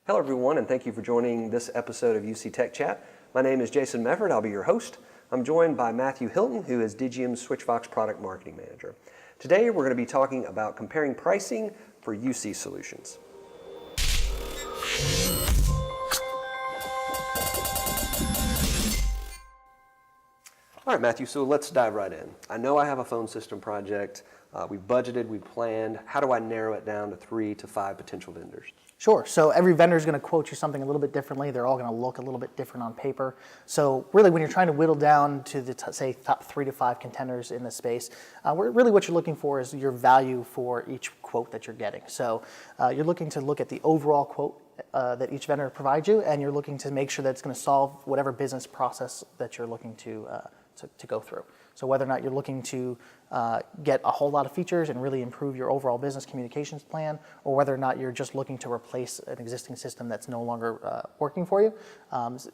Hello everyone, and thank you for joining this episode of UC Tech Chat. My name is Jason Mefford. I'll be your host. I'm joined by Matthew Hilton, who is Digium's Switchvox Product Marketing Manager. Today we're going to be talking about comparing pricing for UC solutions. All right, Matthew, so let's dive right in. I know I have a phone system project. We've budgeted, we've planned. How do I narrow it down to 3 to 5 potential vendors? Sure. So every vendor is going to quote you something a little bit differently. They're all going to look a little bit different on paper. So really, when you're trying to whittle down to the say top 3 to 5 contenders in the space, really what you're looking for is your value for each quote that you're getting. So you're looking to look at the overall quote that each vendor provides you, and you're looking to make sure that it's going to solve whatever business process that you're looking to go through. So whether or not you're looking to get a whole lot of features and really improve your overall business communications plan, or whether or not you're just looking to replace an existing system that's no longer working for you.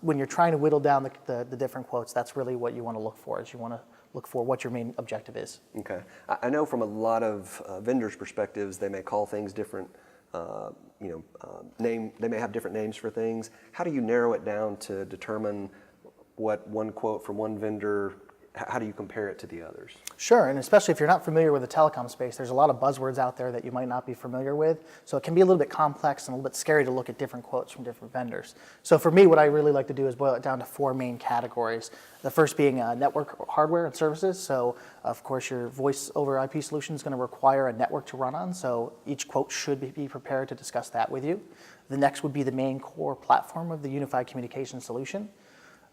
When you're trying to whittle down the different quotes, that's really what you want to look for, is you want to look for what your main objective is. Okay. I know from a lot of vendors' perspectives, they may call things different, they may have different names for things. How do you narrow it down to determine what one quote from one vendor, how do you compare it to the others? Sure, and especially if you're not familiar with the telecom space, there's a lot of buzzwords out there that you might not be familiar with. So it can be a little bit complex and a little bit scary to look at different quotes from different vendors. So for me, what I really like to do is boil it down to 4 main categories. The first being network hardware and services. So of course, your voice over IP solution is going to require a network to run on. So each quote should be prepared to discuss that with you. The next would be the main core platform of the unified communication solution.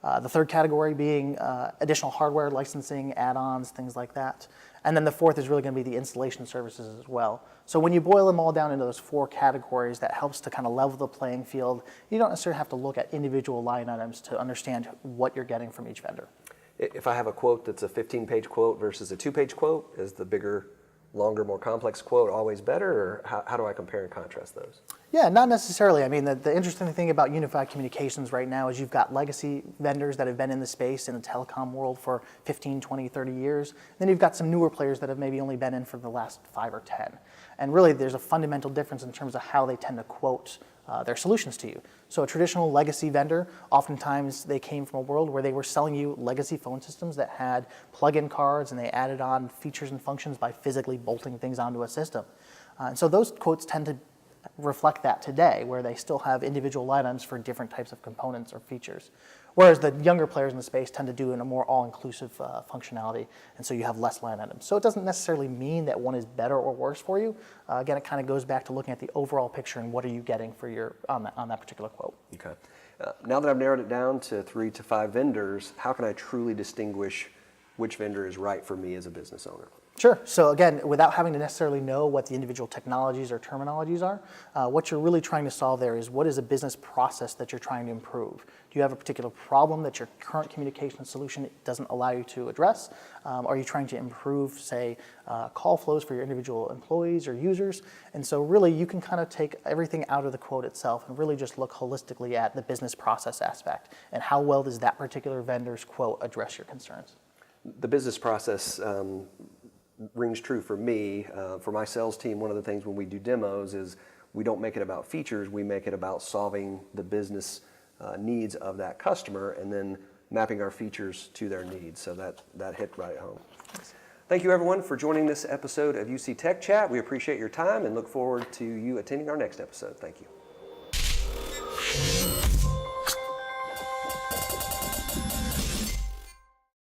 The third category being additional hardware, licensing, add-ons, things like that. And then the fourth is really going to be the installation services as well. So when you boil them all down into those 4 categories, that helps to kind of level the playing field. You don't necessarily have to look at individual line items to understand what you're getting from each vendor. If I have a quote that's a 15-page quote versus a 2-page quote, is the bigger, longer, more complex quote always better, or how do I compare and contrast those? Yeah, not necessarily. I mean, the interesting thing about unified communications right now is you've got legacy vendors that have been in the space in the telecom world for 15, 20, 30 years. Then you've got some newer players that have maybe only been in for the last 5 or 10. And really, there's a fundamental difference in terms of how they tend to quote their solutions to you. So a traditional legacy vendor, oftentimes they came from a world where they were selling you legacy phone systems that had plug-in cards, and they added on features and functions by physically bolting things onto a system. And so those quotes tend to reflect that today, where they still have individual line items for different types of components or features. Whereas the younger players in the space tend to do in a more all-inclusive functionality, and so you have less line items. So it doesn't necessarily mean that one is better or worse for you. Again, it kind of goes back to looking at the overall picture and what are you getting for on that particular quote. Okay. Now that I've narrowed it down to 3 to 5 vendors, how can I truly distinguish which vendor is right for me as a business owner? Sure. So again, without having to necessarily know what the individual technologies or terminologies are, what you're really trying to solve there is, what is a business process that you're trying to improve? Do you have a particular problem that your current communication solution doesn't allow you to address? Are you trying to improve, say, call flows for your individual employees or users? And so really, you can kind of take everything out of the quote itself and really just look holistically at the business process aspect and how well does that particular vendor's quote address your concerns. The business process rings true for me. For my sales team, one of the things when we do demos is we don't make it about features, we make it about solving the business needs of that customer and then mapping our features to their needs. So that hit right home. Thank you everyone for joining this episode of UC Tech Chat. We appreciate your time and look forward to you attending our next episode. Thank you.